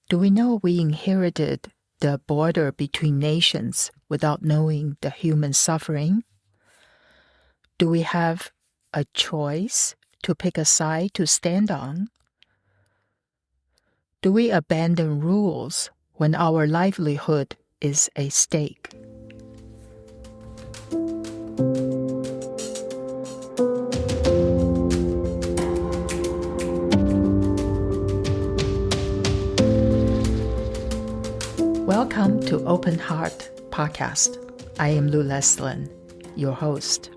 Do we know we inherited the border between nations without knowing the human suffering? Do we have a choice to pick a side to stand on? Do we abandon rules when our livelihood is at stake? Welcome to Open Heart Podcast. I am Lou Leslin, your host.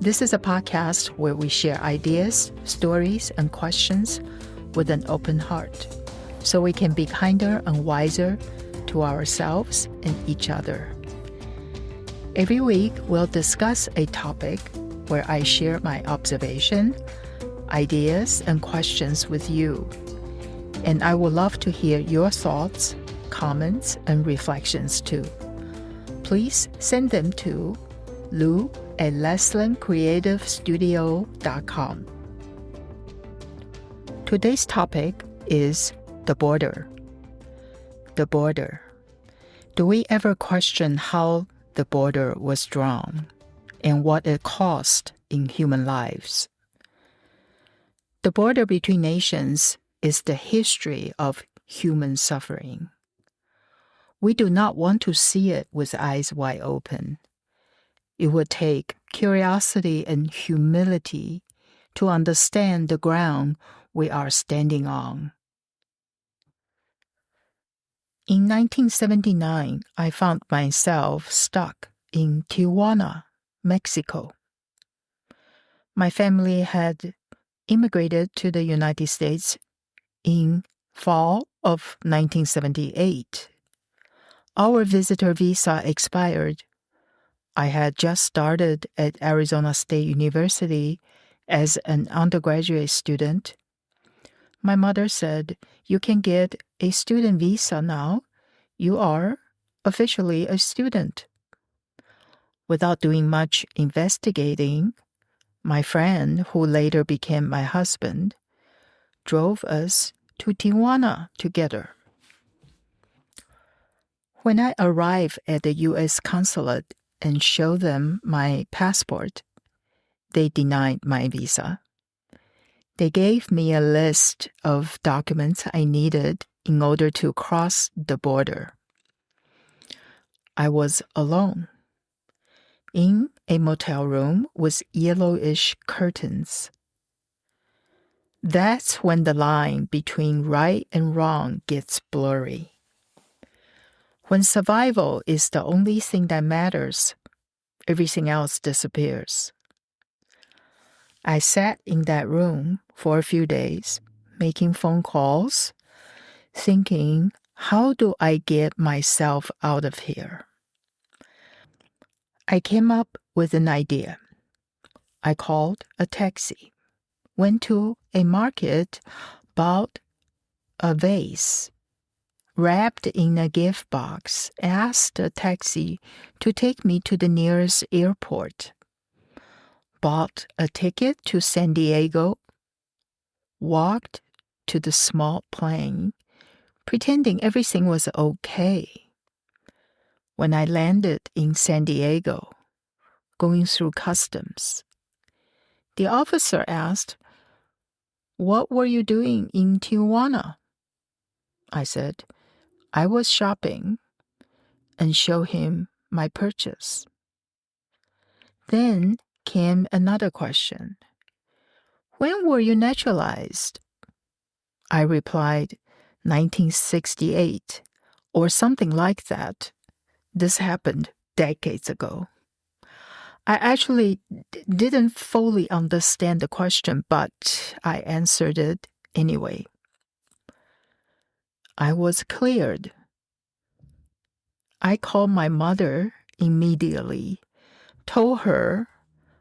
This is a podcast where we share ideas, stories, and questions with an open heart, so we can be kinder and wiser to ourselves and each other. Every week, we'll discuss a topic where I share my observation, ideas, and questions with you. And I would love to hear your thoughts, comments, and reflections too. Please send them to lou@leslincreativestudio.com. Today's topic is the border. The border. Do we ever question how the border was drawn and what it cost in human lives? The border between nations is the history of human suffering. We do not want to see it with eyes wide open. It would take curiosity and humility to understand the ground we are standing on. In 1979, I found myself stuck in Tijuana, Mexico. My family had immigrated to the United States in fall of 1978. Our visitor visa expired. I had just started at Arizona State University as an undergraduate student. My mother said, "You can get a student visa now. You are officially a student." Without doing much investigating, my friend, who later became my husband, drove us to Tijuana together. When I arrived at the U.S. consulate and showed them my passport, they denied my visa. They gave me a list of documents I needed in order to cross the border. I was alone, in a motel room with yellowish curtains. That's when the line between right and wrong gets blurry. When survival is the only thing that matters, everything else disappears. I sat in that room for a few days, making phone calls, thinking, how do I get myself out of here? I came up with an idea. I called a taxi, went to a market, bought a vase, wrapped in a gift box, asked a taxi to take me to the nearest airport, bought a ticket to San Diego, walked to the small plane, pretending everything was okay. When I landed in San Diego, going through customs, the officer asked, "What were you doing in Tijuana?" I said, "I was shopping," and showed him my purchase. Then came another question. "When were you naturalized?" I replied, 1968, or something like that. This happened decades ago. I actually didn't fully understand the question, but I answered it anyway. I was cleared. I called my mother immediately, told her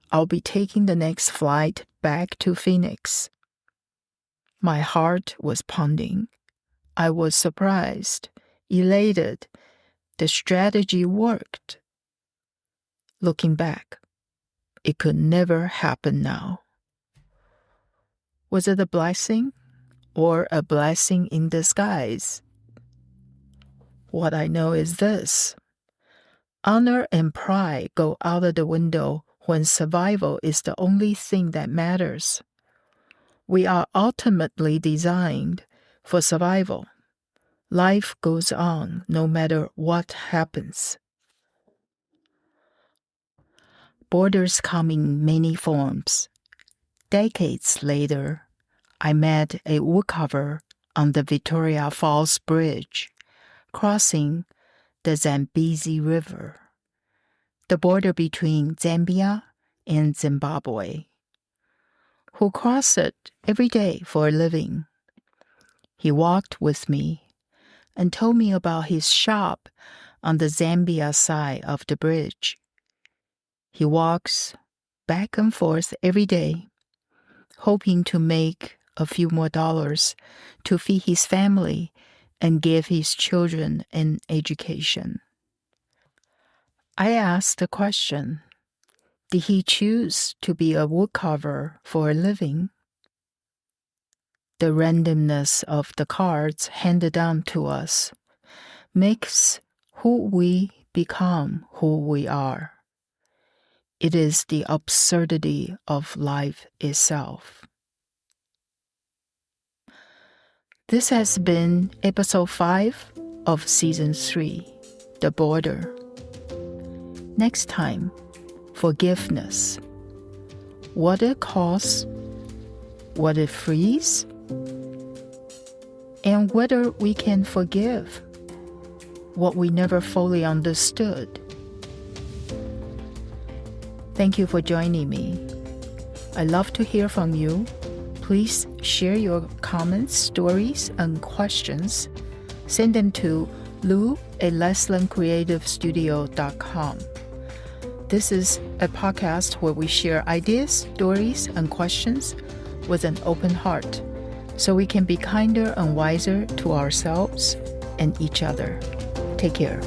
I'll be taking the next flight back to Phoenix. My heart was pounding. I was surprised, elated. The strategy worked. Looking back, it could never happen now. Was it a blessing or a blessing in disguise. What I know is this: honor and pride go out of the window when survival is the only thing that matters. We are ultimately designed for survival. Life goes on no matter what happens. Borders come in many forms. Decades later, I met a woodcarver on the Victoria Falls Bridge, crossing the Zambezi River, the border between Zambia and Zimbabwe, who crossed it every day for a living. He walked with me and told me about his shop on the Zambia side of the bridge. He walks back and forth every day, hoping to make a few more dollars to feed his family and give his children an education. I asked the question, did he choose to be a woodcarver for a living? The randomness of the cards handed down to us makes who we become who we are. It is the absurdity of life itself. This has been episode 5 of season 3, The Border. Next time, forgiveness. What it costs, what it frees, and whether we can forgive what we never fully understood. Thank you for joining me. I love to hear from you. Please share your comments, stories, and questions. Send them to lou@leslandcreativestudio.com. This is a podcast where we share ideas, stories, and questions with an open heart, so we can be kinder and wiser to ourselves and each other. Take care.